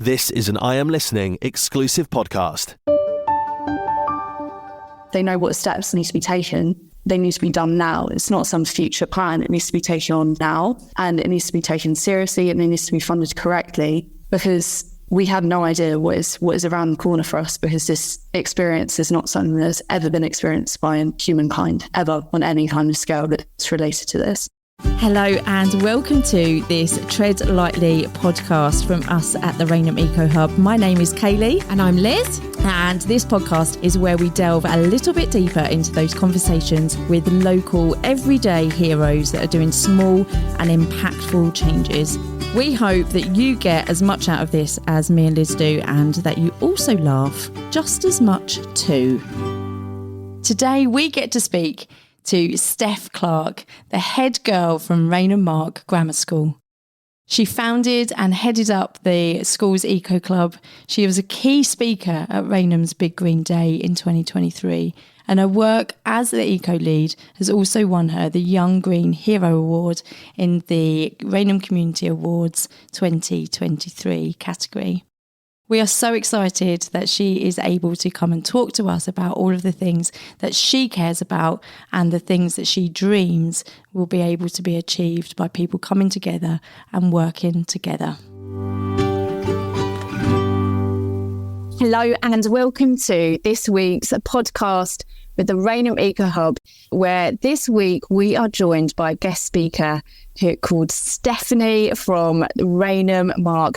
This is an I Am Listening exclusive podcast. They know what steps need to be taken. They need to be done now. It's not some future plan. It needs to be taken on now, and it needs to be taken seriously, and it needs to be funded correctly, because we have no idea what is around the corner for us, because this experience is not something that's ever been experienced by humankind, ever, on any kind of scale that's related to this. Hello and welcome to this Tread Lightly podcast from us at the Rainham Eco Hub. My name is Kaylee. And I'm Liz. And this podcast is where we delve a little bit deeper into those conversations with local everyday heroes that are doing small and impactful changes. We hope that you get as much out of this as me and Liz do, and that you also laugh just as much too. Today we get to speak to Steph Clark, the head girl from Rainham Grammar School. She founded and headed up the school's Eco Club. She was a key speaker at Rainham's Big Green Day in 2023, and her work as the Eco Lead has also won her the Young Green Hero Award in the Rainham Community Awards 2023 category. We are so excited that she is able to come and talk to us about all of the things that she cares about and the things that she dreams will be able to be achieved by people coming together and working together. Hello and welcome to this week's podcast with the Rainham Eco Hub, where this week we are joined by a guest speaker called Stephanie from Rainham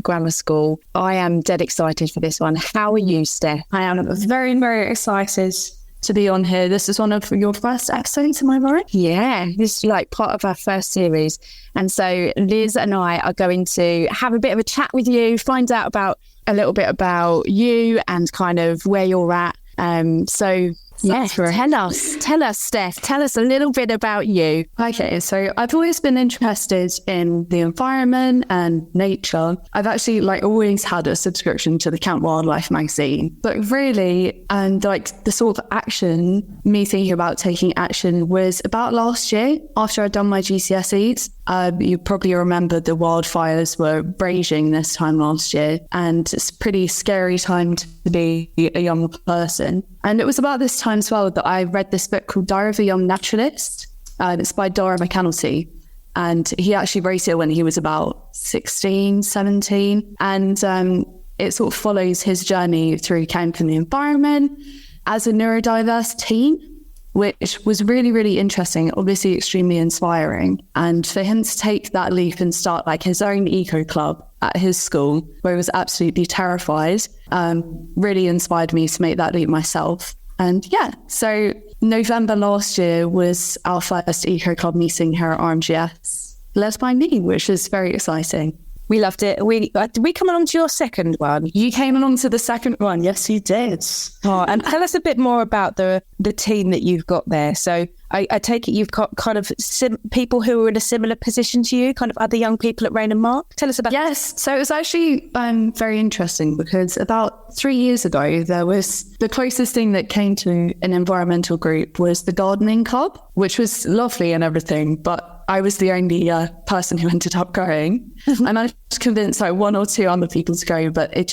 Grammar School. I am dead excited for this one. How are you, Steph? I am very, very excited to be on here. This is one of your first episodes, am I right? Yeah, this is like part of our first series. And so Liz and I are going to have a bit of a chat with you, find out about a little bit about you and kind of where you're at. Yeah, tell us, Steph, tell us a little bit about you. Okay, so I've always been interested in the environment and nature. I've actually always had a subscription to the Camp Wildlife magazine, but really, and the sort of action, me thinking about taking action was about last year after I'd done my GCSEs. You probably remember the wildfires were raging this time last year, and it's a pretty scary time to be a young person. And it was about this time as well that I read this book called Diary of a Young Naturalist. It's by Dara McAnulty. And he actually wrote it when he was about 16, 17. And it sort of follows his journey through caring for the environment as a neurodiverse teen, which was really, really interesting, obviously extremely inspiring. And for him to take that leap and start his own eco club at his school, where he was absolutely terrified, really inspired me to make that leap myself. And yeah, so November last year was our first eco club meeting here at RMGS, led by me, which is very exciting. We loved it. Did we come along to your second one? You came along to the second one. Yes, you did. Oh, and tell us a bit more about the team that you've got there. So I take it you've got kind of people who are in a similar position to you, kind of other young people at Rainham. Tell us about Yes, so it was actually very interesting, because about 3 years ago, there was the closest thing that came to an environmental group was the gardening club, which was lovely and everything, but I was the only person who ended up going. I managed to convince one or two other people to go, but it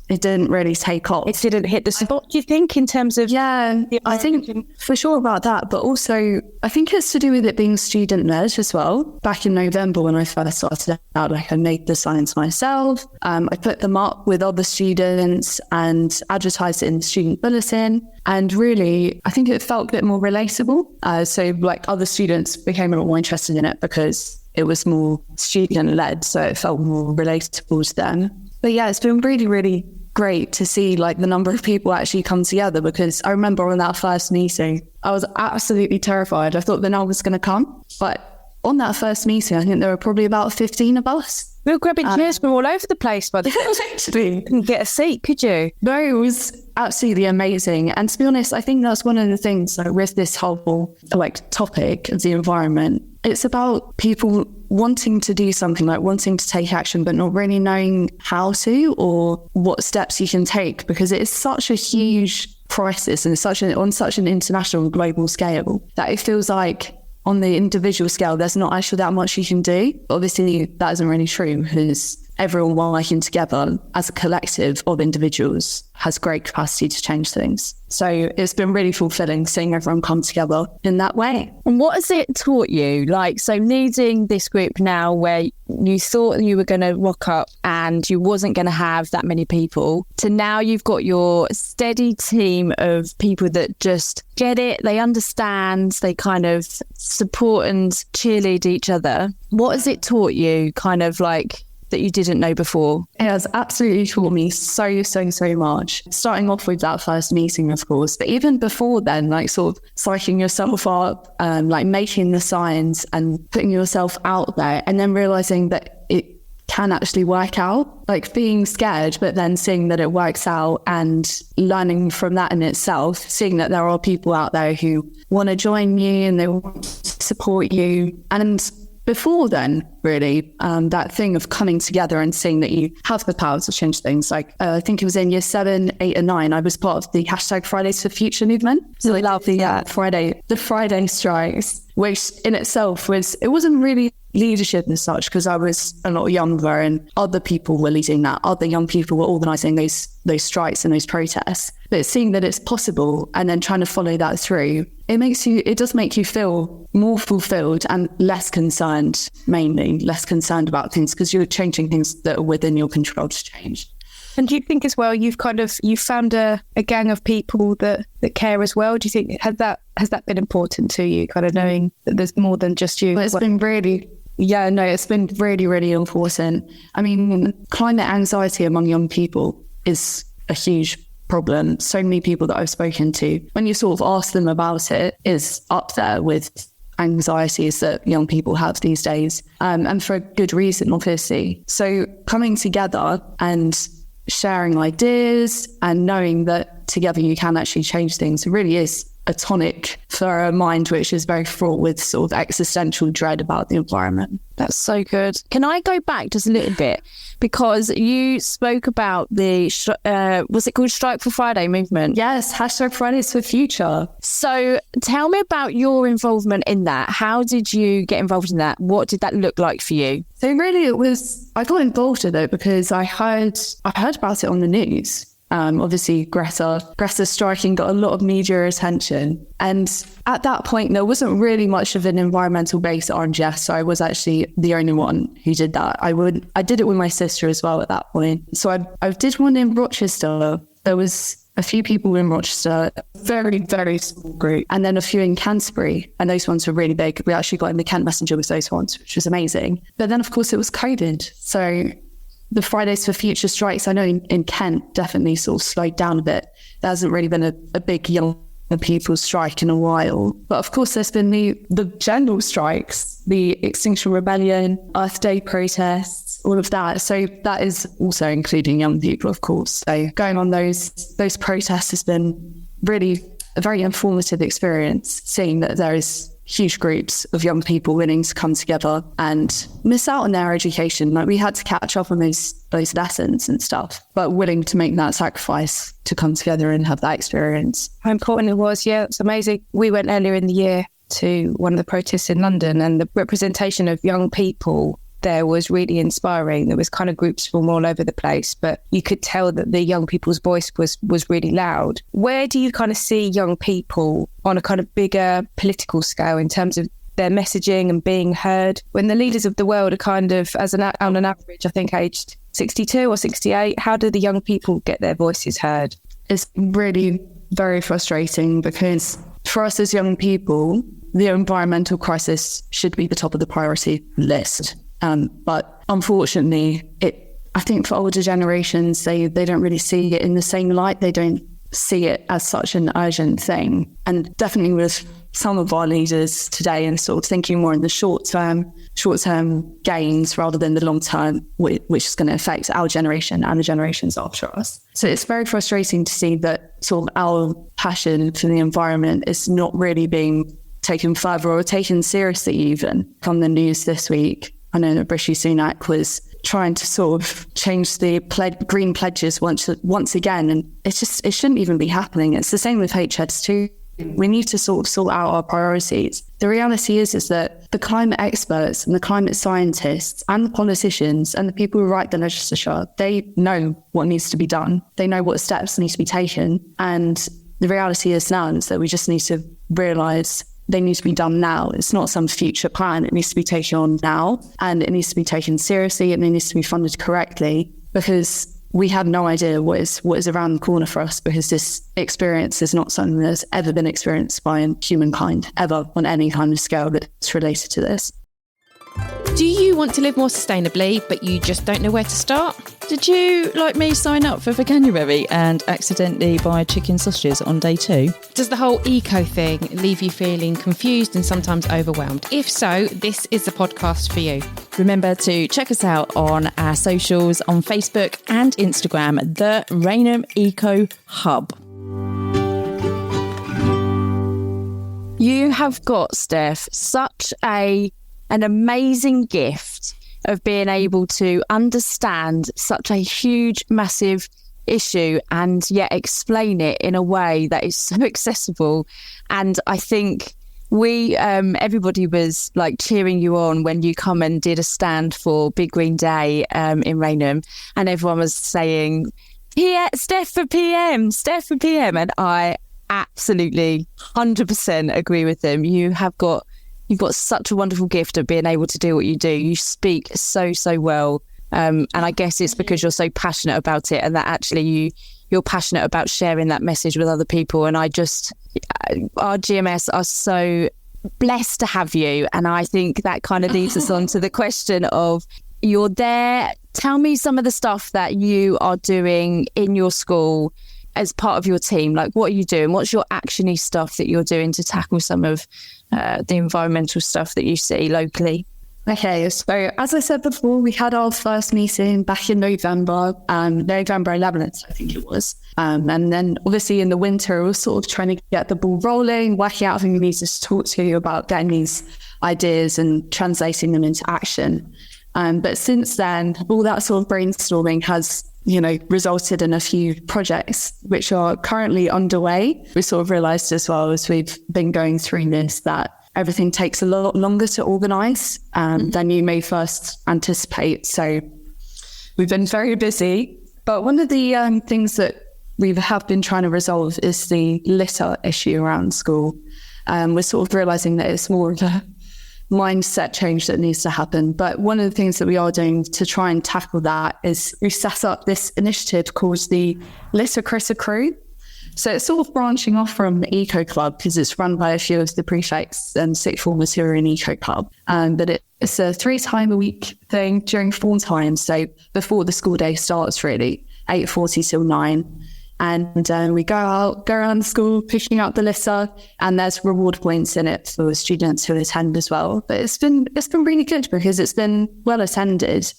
didn't really take off. It didn't hit the spot, do you think, in terms of... Yeah, I think for sure about that, but also I think it's to do with it being student-led as well. Back in November when I first started out, I made the signs myself. I put them up with other students and advertised it in the student bulletin. And really, I think it felt a bit more relatable. So other students became a lot more interested in it because it was more student-led, so it felt more relatable to them. But yeah, it's been really, really great to see the number of people actually come together, because I remember on that first meeting, I was absolutely terrified. I thought the no one was going to come. But on that first meeting, I think there were probably about 15 of us. We were grabbing chairs from all over the place by the time. Actually, couldn't get a seat, could you? No, it was absolutely amazing. And to be honest, I think that's one of the things with this whole topic of the environment. It's about people wanting to do something, wanting to take action, but not really knowing how to or what steps you can take, because it is such a huge crisis and on such an international global scale that it feels like on the individual scale, there's not actually that much you can do. Obviously, that isn't really true, because everyone working together as a collective of individuals has great capacity to change things. So it's been really fulfilling seeing everyone come together in that way. And what has it taught you? Like, so leading this group now where you thought you were going to rock up and you wasn't going to have that many people, to now you've got your steady team of people that just get it, they understand, they kind of support and cheerlead each other. What has it taught you, kind of like, that you didn't know before? It has absolutely taught me so much. Starting off with that first meeting, of course, but even before then, like sort of psyching yourself up, like making the signs and putting yourself out there, and then realizing that it can actually work out, like being scared, but then seeing that it works out and learning from that in itself, seeing that there are people out there who want to join you and they want to support you. And before then, really, that thing of coming together and seeing that you have the power to change things. Like, I think it was in year 7, 8 and 9, I was part of the hashtag Fridays for Future movement. So I love the Friday strikes, which in itself it wasn't really leadership as such, because I was a lot younger and other people were leading that. Other young people were organising those strikes and those protests. But seeing that it's possible and then trying to follow that through, it does make you feel more fulfilled and less concerned, mainly less concerned about things, because you're changing things that are within your control to change. And do you think as well, you've found a gang of people that care as well? Do you think, has that been important to you, kind of knowing that there's more than just you? Well, it's been really important. I mean, climate anxiety among young people is a huge problem. So many people that I've spoken to, when you sort of ask them about it, is up there with anxieties that young people have these days, and for a good reason, obviously. So coming together and sharing ideas and knowing that together you can actually change things really is a tonic for a mind which is very fraught with sort of existential dread about the environment. That's so good. Can I go back just a little bit? Because you spoke about the, was it called Strike for Friday movement? Yes, hashtag Fridays for Future. So tell me about your involvement in that. How did you get involved in that? What did that look like for you? So really I got involved in it because I heard about it on the news. Obviously, Greta striking got a lot of media attention. And at that point, there wasn't really much of an environmental base at RMGS. So I was actually the only one who did that. I did it with my sister as well at that point. So I did one in Rochester. There was a few people in Rochester, very, very small group, and then a few in Canterbury. And those ones were really big. We actually got in the Kent Messenger with those ones, which was amazing. But then, of course, it was COVID. So the Fridays for Future strikes, I know in Kent, definitely sort of slowed down a bit. There hasn't really been a big young people strike in a while. But of course, there's been the general strikes, the Extinction Rebellion, Earth Day protests, all of that. So that is also including young people, of course. So going on those protests has been really a very informative experience, seeing that there is huge groups of young people willing to come together and miss out on their education. Like, we had to catch up on those lessons and stuff, but willing to make that sacrifice to come together and have that experience. How important it was. Yeah, it's amazing. We went earlier in the year to one of the protests in London, and the representation of young people there was really inspiring. There was kind of groups from all over the place, but you could tell that the young people's voice was really loud. Where do you kind of see young people on a kind of bigger political scale in terms of their messaging and being heard, when the leaders of the world are kind of, on an average, I think aged 62 or 68? How do the young people get their voices heard? It's really very frustrating, because for us as young people, the environmental crisis should be the top of the priority list. But unfortunately, I think for older generations, they don't really see it in the same light. They don't see it as such an urgent thing. And definitely with some of our leaders today, and sort of thinking more in the short term gains rather than the long term, which is going to affect our generation and the generations after us. So it's very frustrating to see that sort of our passion for the environment is not really being taken further or taken seriously even. From the news this week, I know that Rishi Sunak was trying to sort of change the green pledges once again, and it shouldn't even be happening. It's the same with HS2. we need to sort of sort out our priorities. The reality is that the climate experts and the climate scientists and the politicians and the people who write the legislature, they know what needs to be done. They know what steps need to be taken. And the reality is now is that we just need to realise they need to be done now. It's not some future plan. It needs to be taken on now, and it needs to be taken seriously, and it needs to be funded correctly, because we have no idea what is around the corner for us, because this experience is not something that's ever been experienced by humankind, ever, on any kind of scale that's related to this. Do you want to live more sustainably, but you just don't know where to start? Did you, like me, sign up for Veganuary and accidentally buy chicken sausages on day 2? Does the whole eco thing leave you feeling confused and sometimes overwhelmed? If so, this is the podcast for you. Remember to check us out on our socials on Facebook and Instagram, the Rainham Eco Hub. You have got, Steph, such an amazing gift of being able to understand such a huge, massive issue and yet explain it in a way that is so accessible. And I think everybody was like cheering you on when you come and did a stand for Big Green Day in Rainham, and everyone was saying, Steph for PM. And I absolutely 100% agree with them. You've got such a wonderful gift of being able to do what you do. You speak so well. And I guess it's because you're so passionate about it, and that actually you're passionate about sharing that message with other people. And our GMS are so blessed to have you. And I think that kind of leads us on to the question of, you're there. Tell me some of the stuff that you are doing in your school as part of your team. Like, what are you doing? What's your actiony stuff that you're doing to tackle some of the environmental stuff that you see locally? Okay, so as I said before, we had our first meeting back in November 11th, I think it was. And then obviously in the winter, we were sort of trying to get the ball rolling, working out who we needed to talk to about getting these ideas and translating them into action. But since then, all that sort of brainstorming has, resulted in a few projects which are currently underway. We sort of realised as well as we've been going through this that everything takes a lot longer to organise than you may first anticipate. So we've been very busy. But one of the things that we have been trying to resolve is the litter issue around school. We're sort of realising that it's more of a mindset change that needs to happen. But one of the things that we are doing to try and tackle that is we set up this initiative called the Litter Critter Crew. So it's sort of branching off from the Eco Club, because it's run by a few of the prefects and sixth formers who are in Eco Club. But it's a 3-time-a-week thing during form time. So before the school day starts, really, 8:40 till 9. And we go around the school, picking up the litter, and there's reward points in it for students who attend as well. But it's been really good because it's been well attended.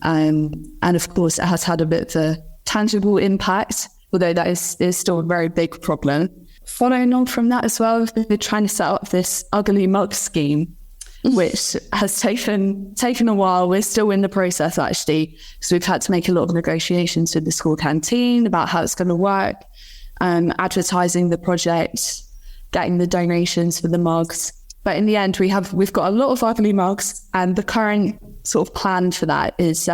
And of course, it has had a bit of a tangible impact, although that is still a very big problem. Following on from that as well, we've been trying to set up this ugly mug scheme, which has taken a while. We're still in the process, actually, because we've had to make a lot of negotiations with the school canteen about how it's going to work, advertising the project, getting the donations for the mugs. But in the end, we've got a lot of ugly mugs, and the current sort of plan for that is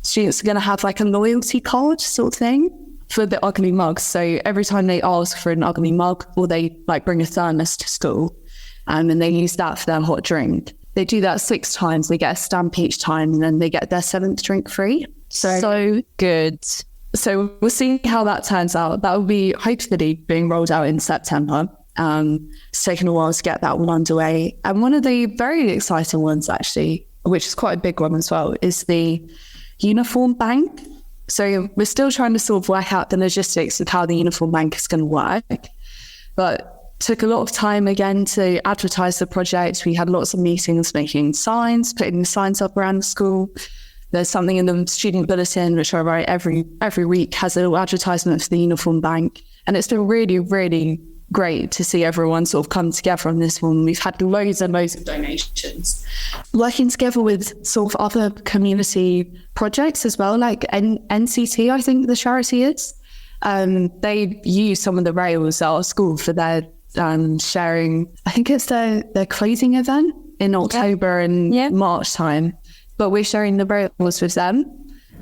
students are going to have like a loyalty card sort of thing for the ugly mugs. So every time they ask for an ugly mug, or they like bring a thermos to school, and they use that for their hot drink. They do that 6 times. They get a stamp each time, and then they get their 7th drink free. So good. So we'll see how that turns out. That will be hopefully being rolled out in September. It's taken a while to get that one underway. And one of the very exciting ones, actually, which is quite a big one as well, is the uniform bank. So we're still trying to sort of work out the logistics of how the uniform bank is going to work. But took a lot of time again to advertise the project. We had lots of meetings, making signs, putting the signs up around the school. There's something in the student bulletin, which I write every week, has a little advertisement for the uniform bank. And it's been really, really great to see everyone sort of come together on this one. We've had loads and loads of donations. Working together with sort of other community projects as well, like NCT, I think the charity is. They use some of the rails at our school for their sharing. I think it's their clothing event in October and March time. But we're sharing the rails with them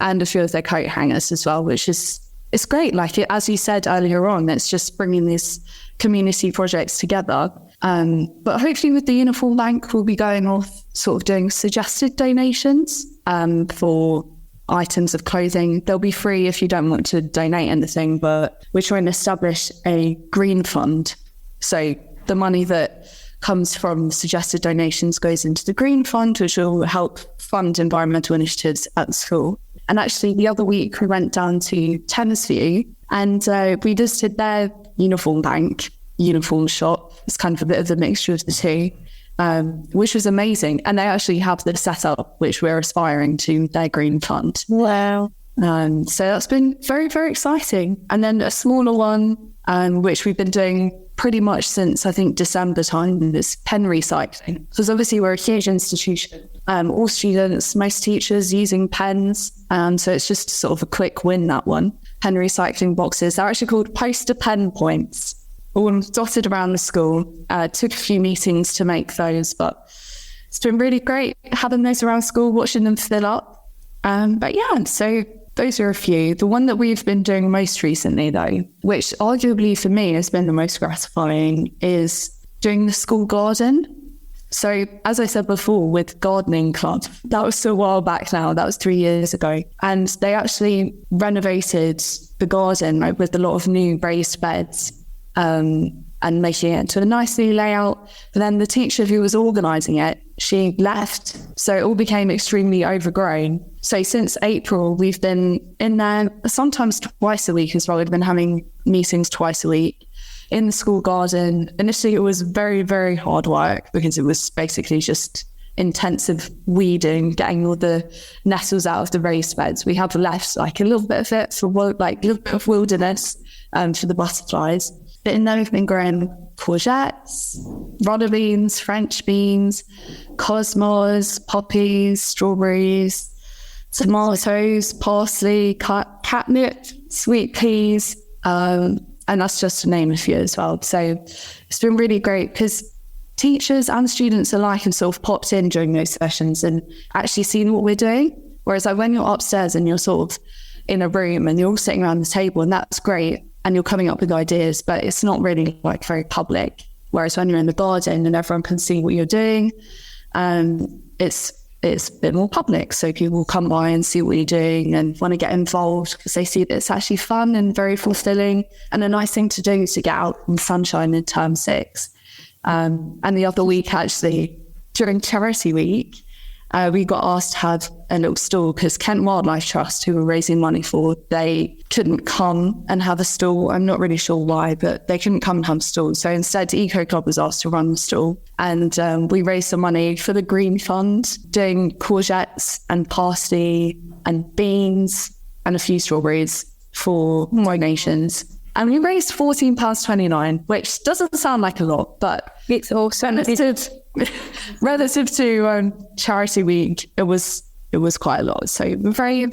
and a few of their coat hangers as well, which is, it's great. Like, as you said earlier on, it's just bringing these community projects together. But hopefully with the Uniform Bank, we'll be going off sort of doing suggested donations for items of clothing. They'll be free if you don't want to donate anything, but we're trying to establish a green fund. So the money that comes from suggested donations goes into the green fund, which will help fund environmental initiatives at the school. And actually the other week we went down to Thamesview and we visited their Uniform Bank uniform shop. It's kind of a bit of a mixture of the two, which was amazing. And they actually have the setup which we're aspiring to, their green fund. Wow. So that's been very, very exciting. And then a smaller one, which we've been doing pretty much since I think December time, is pen recycling. Because obviously we're a huge institution. All students, most teachers using pens. So it's just sort of a quick win, that one. Pen recycling boxes. They're actually called poster pen points, all dotted around the school. Took a few meetings to make those, but it's been really great having those around school, watching them fill up. But yeah, so those are a few. The one that we've been doing most recently, though, which arguably for me has been the most gratifying, is doing the school garden. So as I said before, with gardening club, that was a while back now, that was 3 years ago. And they actually renovated the garden, like, with a lot of new raised beds, and making it into a nice new layout. But then the teacher who was organising it, she left. So it all became extremely overgrown. So since April, we've been in there sometimes twice a week as well. We've been having meetings twice a week in the school garden. Initially, it was very, very hard work because it was basically just intensive weeding, getting all the nettles out of the raised beds. We have left like a little bit of it for like a little bit of wilderness for the butterflies. But in there, we've been growing courgettes, runner beans, French beans, cosmos, poppies, strawberries, tomatoes, parsley, catnip, sweet peas, and that's just to name a few as well. So it's been really great because teachers and students alike have sort of popped in during those sessions and actually seen what we're doing. Whereas like when you're upstairs and you're sort of in a room and you're all sitting around the table, and that's great, and you're coming up with ideas, but it's not really like very public. Whereas when you're in the garden and everyone can see what you're doing, it's a bit more public. So people will come by and see what you're doing and want to get involved because they see that it's actually fun and very fulfilling and a nice thing to do to get out in sunshine in term 6. And the other week, actually, during Charity Week, we got asked to have a little stall because Kent Wildlife Trust, who were raising money for, they couldn't come and have a stall. I'm not really sure why, but they couldn't come and have a stall. So instead, Eco Club was asked to run the stall. And we raised some money for the Green Fund, doing courgettes and parsley and beans and a few strawberries for donations. And we raised £14.29, which doesn't sound like a lot, but it's awesome. Relative to Charity Week, it was quite a lot. So we're very,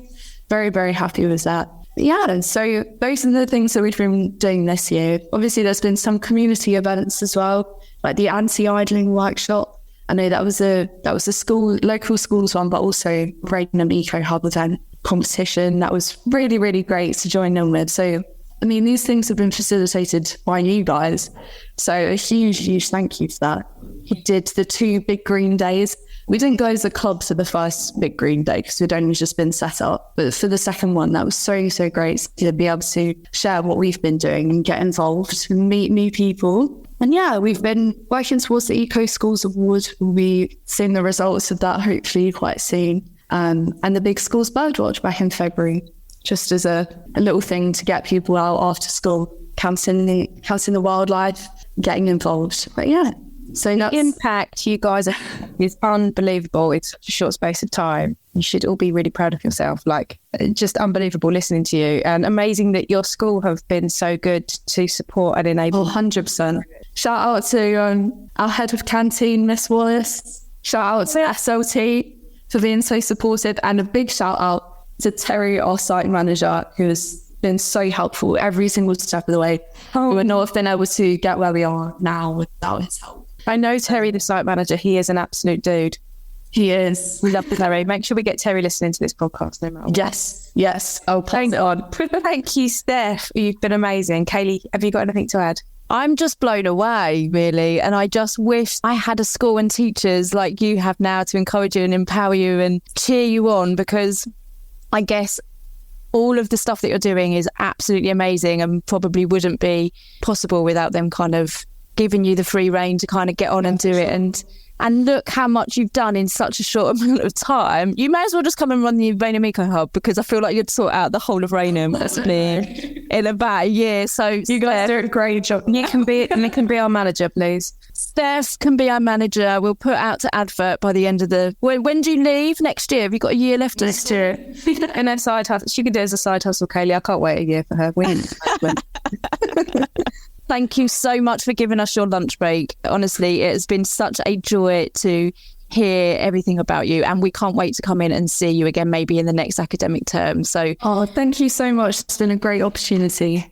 very, very happy with that. But yeah, so those are the things that we've been doing this year. Obviously, there's been some community events as well, like the anti-idling workshop. I know that was a local schools one, but also Rainham Eco Hub event competition. That was really, really great to join them with. So I mean, these things have been facilitated by you guys. So a huge, huge thank you for that. We did the 2 big green days. We didn't go as a club for the first big green day because we'd only just been set up. But for the second one, that was so, so great to be able to share what we've been doing and get involved and meet new people. And yeah, we've been working towards the Eco Schools Award. We'll be seeing the results of that hopefully quite soon. And the Big Schools Birdwatch back in February. Just as a little thing to get people out after school, counting the wildlife, getting involved. But yeah, so the impact you guys are is unbelievable. It's such a short space of time. You should all be really proud of yourself. Like, just unbelievable listening to you, and amazing that your school have been so good to support and enable. 100%. Shout out to our head of canteen, Miss Wallace. Shout out to SLT for being so supportive, and a big shout out to Terry, our site manager, who has been so helpful every single step of the way. We would not have been able to get where we are now without his help. I know Terry, the site manager, he is an absolute dude. He is. We love Terry. Make sure we get Terry listening to this podcast no matter what. Yes. I'll pass it on. Thank you, Steph. You've been amazing. Kaylee, have you got anything to add? I'm just blown away, really. And I just wish I had a school and teachers like you have now to encourage you and empower you and cheer you on, because I guess all of the stuff that you're doing is absolutely amazing and probably wouldn't be possible without them kind of giving you the free rein to kind of get on and do it. And look how much you've done in such a short amount of time. You may as well just come and run the Rainham Eco Hub, because I feel like you'd sort out the whole of Rainham in about a year. So you guys do a great job. You can be our manager, please. Steph can be our manager. We'll put out to advert by the end of the... When do you leave? Next year? Have you got a year left? Next year. And then side hustle. She could do it as a side hustle, Kaylee. I can't wait a year for her. Thank you so much for giving us your lunch break. Honestly, it has been such a joy to hear everything about you, and we can't wait to come in and see you again maybe in the next academic term. So, thank you so much. It's been a great opportunity.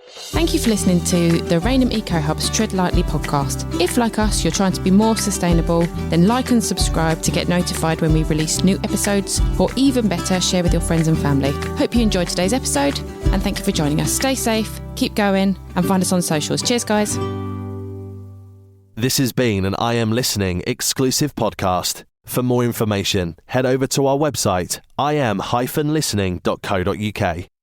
Thank you for listening to the Rainham Eco Hub's Tread Lightly podcast. If, like us, you're trying to be more sustainable, then like and subscribe to get notified when we release new episodes, or even better, share with your friends and family. Hope you enjoyed today's episode, and thank you for joining us. Stay safe, keep going, and find us on socials. Cheers, guys. This has been an I Am Listening exclusive podcast. For more information, head over to our website, im-listening.co.uk.